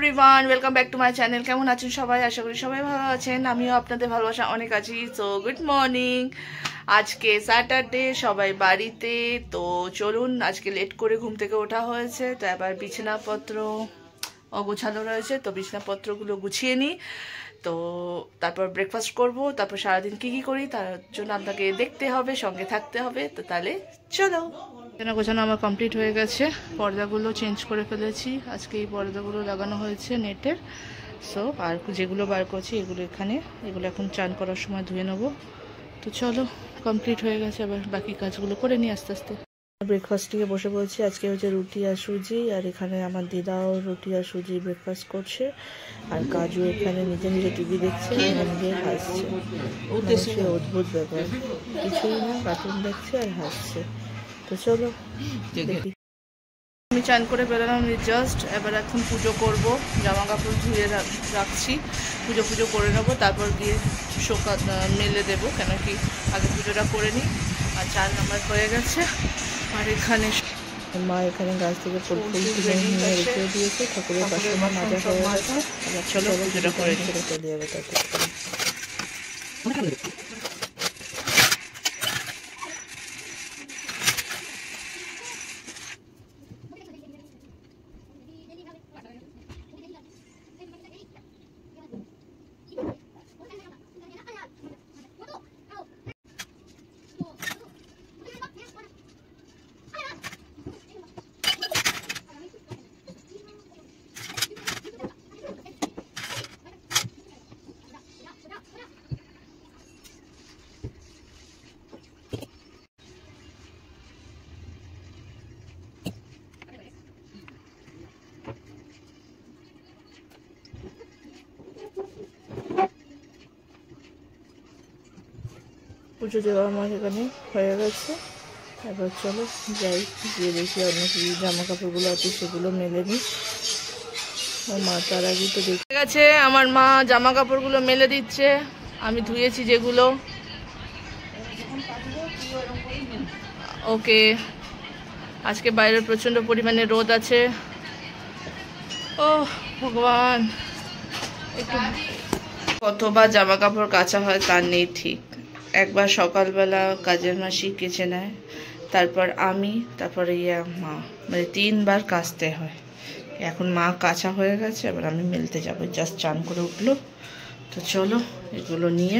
Everyone, welcome back to my channel. কেমন আছেন সবাই? আশা করি সবাই ভালো আছেন। আমিও আপনাদের ভালোবাসা অনেক আছি। So good morning. আজকে স্যাটারডে, সবাই বাড়িতে। তো চলুন, আজকে লেট করে ঘুম থেকে ওঠা হয়েছে, তো এবার বিছানাপত্র অগোছানো রয়েছে, তো বিছানাপত্রগুলো গুছিয়ে নিই। তো তারপর ব্রেকফাস্ট করব, তারপর সারাদিন কী কী করি তার জন্য আপনাকে দেখতে হবে, সঙ্গে থাকতে হবে। তো তাহলে চলো। বিছানা গোছানো আমার কমপ্লিট হয়ে গেছে, পর্দাগুলো চেঞ্জ করে ফেলেছি। আজকে এই পর্দাগুলো লাগানো হয়েছে নেটের। সো আর যেগুলো বার করছি এগুলো এখানে, এগুলো এখন চান করার সময় ধুয়ে নেবো। তো চলো, কমপ্লিট হয়ে গেছে, এবার বাকি কাজগুলো করে নিই আস্তে আস্তে। ব্রেকফাস্টে বসে পড়েছি। আজকে হচ্ছে রুটি আর সুজি, আর এখানে আমার দিদাও রুটি আর সুজি ব্রেকফাস্ট করছে, আর কাজু এখানে নিজে নিজে টিভি দেখছে আর নিজে হাসছে। অদ্ভুত ব্যাপার, কিছুই না, কার্টুন দেখছে আর হাসছে। তো চলো দেখি। আমি চান করে বেরোলাম জাস্ট, এবার এখন পুজো করব। জামা কাপড় ধুয়ে রাখছি, পুজো করে নেবো, তারপর গিয়ে মেলে দেবো, কেন কি আগে পুজোটা করে নিই। আর চান আমার হয়ে গেছে। আর এখানে মা এখানে গাছ থেকে ফুল তুলে নিয়ে রেখে দিয়েছে, ঠাকুরের পাশে মাজা হয়ে গেছে। এবার চলো পুজোটা করে ছেড়ে চলে যাবে। তাতে পুজো দেওয়া আমার এখানে হয়ে গেছে। এবার চলো যাই, গিয়ে দেখি অন্য কি জামা কাপড়গুলো আছে সেগুলো মেলে নিই। ও মা তার আগে তো দেখে গেছে, আমার মা জামা কাপড়গুলো মেলে দিচ্ছে, আমি ধুয়েছি যেগুলো। ওকে, আজকে বাইরে প্রচণ্ড পরিমাণে রোদ আছে। ও ভগবান, একটু কতবার জামা কাপড় কাচা হয় তার নেই ঠিক। একবার সকালবেলা কাজের মাসি কেচে নেয়, তারপর আমি, তারপরে মা, মানে 3 বার কাচতে হয়। এখন মা কাচা হয়ে গেছে, এবার আমি মেলতে যাব। জাস্ট চান করে উঠলো। তো চলো এগুলো নিয়ে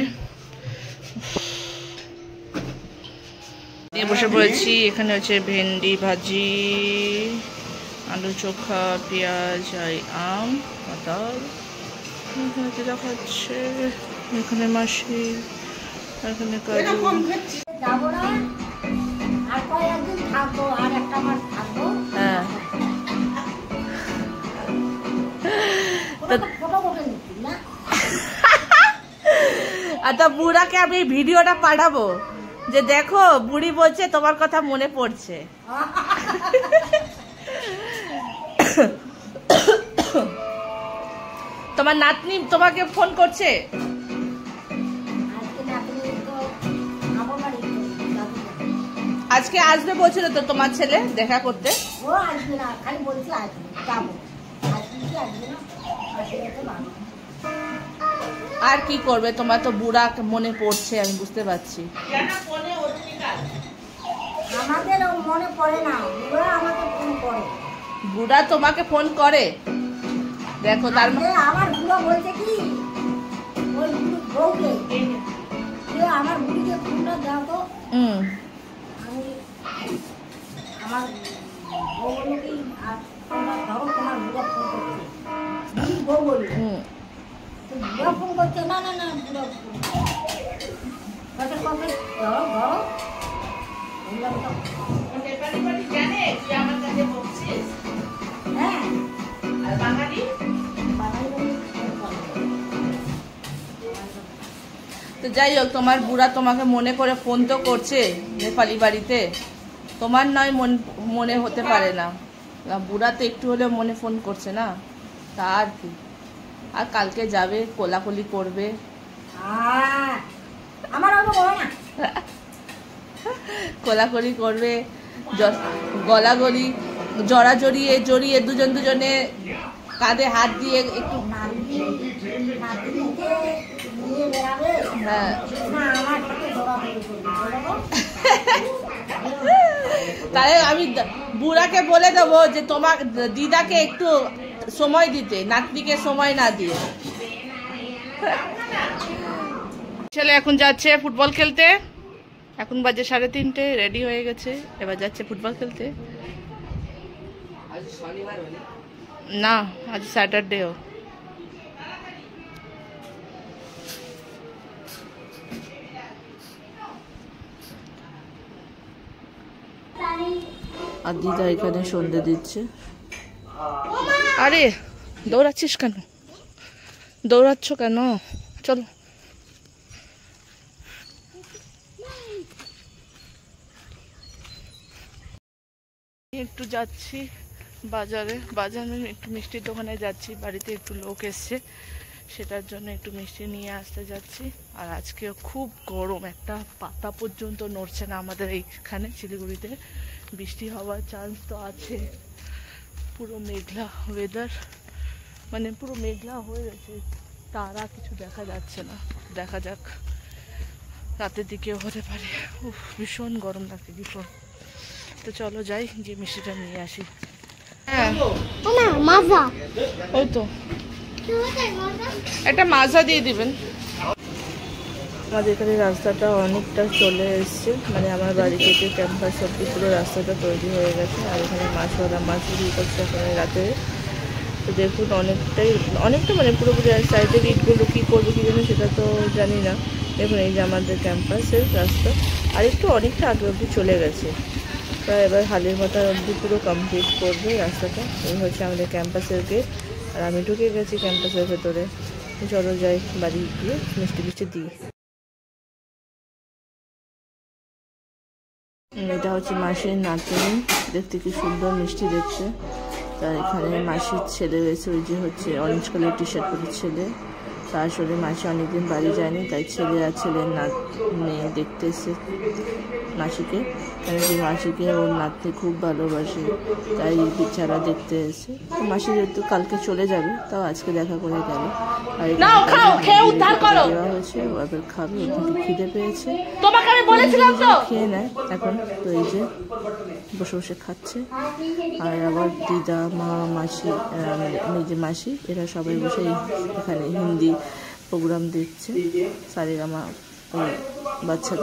বসে পড়েছি। এখানে হচ্ছে ভেন্ডি ভাজি, আলু চোখা, পেঁয়াজ আর আম পাতাল। এখানে দেখাচ্ছে, এখানে মাসি, এখানে কাজু। হ্যাঁ, আচ্ছা বুড়াকে আমি ভিডিওটা পাঠাবো যে দেখো বুড়ি বলছে তোমার কথা মনে পড়ছে। তোমার নাতনি তোমাকে ফোন করছে? আজকে আসবে বলছিল তো তোমার ছেলে দেখা করতে। আর কি করবে, তোমার তো বুড়া মনে পড়ছে, আমি বুঝতে পারছি। বুড়া তোমাকে ফোন করে? দেখো তার আমার বুড়া বলছে কি ওই বউকে আমার বুড়িকে ফোনটা দাও তো। আমি আমার বউ বলে কি ধরো তোমার বুড়া ফোন করছে, বউ বলি বুড়া ফোন করছে। না না না, বুড়া কথা কবে ধরো ধরো জানে তুই আমার কাছে বলছিস। হ্যাঁ, আর বাঙালি তো যাই হোক, তোমার বুড়া তোমাকে মনে করে ফোন তো করছে নেপালি বাড়িতে, তোমার নয় মনে হতে পারে না, বুড়া তো একটু হলেও মনে ফোন করছে না। তা আর কি, আর কালকে যাবে, কোলাকুলি করবে। কোলাকুলি করবে, গলা গলি জড়িয়ে দুজনে কাঁধে হাত দিয়ে একটু হ্যাঁ তাহলে আমি বুড়াকে বলে দেবো যে তোমার দিদাকে একটু সময় দিতে, নাতনিকে সময় না দিয়ে। ছেলে এখন যাচ্ছে ফুটবল খেলতে, এখন বাজে 3:30, রেডি হয়ে গেছে, এবার যাচ্ছে ফুটবল খেলতে। না আজ স্যাটারডেও। আর দিদা এখানে সন্ধে দিচ্ছে। আরে দৌড়াচ্ছিস কেন, দৌড়াচ্ছ কেন? চলো একটু যাচ্ছি বাজারে, একটু মিষ্টির দোকানে যাচ্ছি, বাড়িতে একটু লোক এসছে, সেটার জন্য একটু মিষ্টি নিয়ে আসতে যাচ্ছি। আর আজকে খুব গরম, একটা পাতা পর্যন্ত নড়ছে না আমাদের এইখানে শিলিগুড়িতে। বৃষ্টি হওয়ার চান্স তো আছে, পুরো মেঘলা ওয়েদার, মানে পুরো মেঘলা হয়ে গেছে, তারা কিছু দেখা যাচ্ছে না। দেখা যাক, রাতের দিকেও হতে পারে। ভীষণ গরম লাগছে, ভীষণ। তো চলো যাই, গিয়ে মিষ্টিটা নিয়ে আসি। হ্যাঁ ওই তো একটা মাজা দিয়ে দিবেন। আমাদের এখানে রাস্তাটা অনেকটা চলে এসছে, মানে আমার বাড়ি থেকে ক্যাম্পাস অব্দি পুরো রাস্তাটা তৈরি হয়ে গেছে। আর এখানে মাছওয়ালা মাছ বিক্রি করছে এখানে রাতে। তো দেখুন অনেকটা মানে পুরোপুরি সাইডের ইটগুলো কী করবে কী জন্য সেটা তো জানি না। দেখুন এই যে আমাদের ক্যাম্পাসের রাস্তা, আর একটু অনেকটা আগে অবধি চলে গেছে, প্রায় এবার হালের মাথার অবধি পুরো কমপ্লিট করবে রাস্তাটা। এই হচ্ছে আমাদের ক্যাম্পাসের গেট, আর আমি ঢুকে গেছি ক্যাম্পাসের ভেতরে। চলো যাই, বাড়ি গিয়ে মিষ্টি দিই। এটা হচ্ছে মাসির নাতনি, দেখতে কি সুন্দর মিষ্টি দেখতে। তার এখানে মাসির ছেলে রয়েছে, ওই যে হচ্ছে অরেঞ্জ কালার টি শার্ট পরে ছেলে। তা আসলে মাসি অনেকদিন বাড়ি যায়নি, তাই ছেলে আর ছেলের মেয়ে দেখতে এসে মাসিকে, কারণ কি মাসিকে ওর নাতনি খুব ভালোবাসে, তাই বিছানা দেখতে এসে। মাসি যেহেতু কালকে চলে যাবে, তাও আজকে দেখা করে গেল। আর দেওয়া হয়েছে, ও এবার খাবে, ওখানে খিদে পেয়েছে, খেয়ে নেয় এখন। তো এই যে বসে বসে খাচ্ছে। আর আবার দিদা, মা, মাসি, নিজে মাসি, এরা সবাই বসে এখানে হিন্দি প্রোগ্রাম দেখছে, সারেগামা বাচ্চাদের।